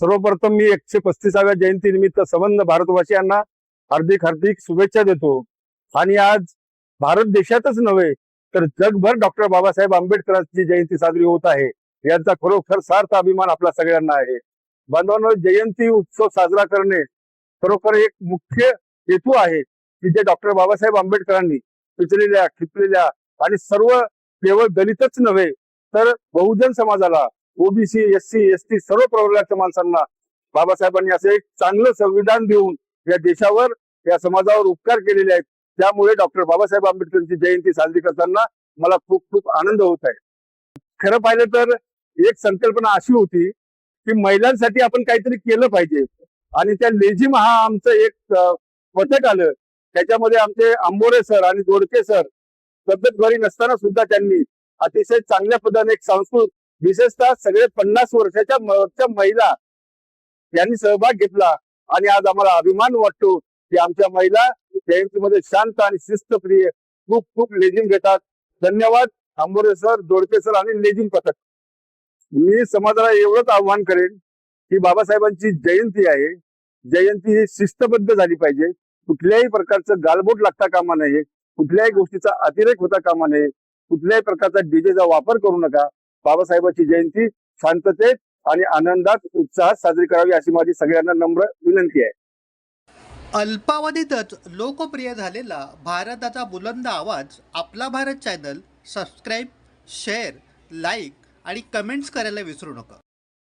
सर्वप्रथम मी 135व्या जयंतीनिमित्त संबंध भारतवासियांना हार्दिक हार्दिक शुभेच्छा देतो। आणि आज भारत देशातच नव्हे तर जगभर डॉक्टर बाबासाहेब आंबेडकरांची जयंती साजरी होत आहे। यांचा खरोखर सार्थ अभिमान आपल्या सगळ्यांना आहे। बांधवांनो, जयंती उत्सव साजरा करणे खरोखर एक मुख्य हेतू आहे की जे डॉक्टर बाबासाहेब आंबेडकरांनी पिचलेल्या खिचलेल्या आणि सर्व केवळ दलितच नव्हे तर बहुजन समाजाला, ओबीसी, एससी, एसटी सर्व प्रवर्गाच्या माणसांना बाबासाहेबांनी असे एक चांगलं संविधान देऊन या देशावर, या समाजावर उपकार केलेले आहेत। त्यामुळे डॉक्टर बाबासाहेब आंबेडकरांची जयंती साजरी करताना मला खूप खूप आनंद होत आहे। खरं पाहिलं तर एक संकल्पना अशी होती की महिलांसाठी आपण काहीतरी केलं पाहिजे आणि त्या लेझिम हा आमचं एक पथक आलं। त्याच्यामध्ये आमचे आंबोरे सर आणि दोडके सर तब्येतबरी नसताना सुद्धा त्यांनी अतिशय चांगल्या पद्धतीने एक संस्कृत, विशेषतः सगळे 50 वर्षाच्या महिला यांनी सहभाग घेतला आणि आज आम्हाला अभिमान वाटतो की आमच्या महिला जयंतीमध्ये शांत आणि शिस्तप्रिय खूप खूप लेझिम घेतात। धन्यवाद आंबोरे सर, दोडके सर आणि लेझिम पथक। मी समाजाला एवढंच आव्हान करेन की बाबासाहेबांची जयंती आहे, जयंती ही शिस्तबद्ध झाली पाहिजे। कुठल्याही प्रकारचं गालबोट लागता कामा नये, कुठल्याही गोष्टीचा अतिरेक होता कामा नये, कुठल्याही प्रकारचा डीजेचा वापर करू नका। बाबासाहेबांची जयंती शांततेत आणि आनंदात उत्साहात साजरी करावी अशी माझी सगळ्यांना नम्र विनंती आहे। अल्पावधीतच लोकप्रिय झालेला भारताचा बुलंद आवाज आपला Bharat channel subscribe, share, like आणि कमेंट्स करायला विसरू नका।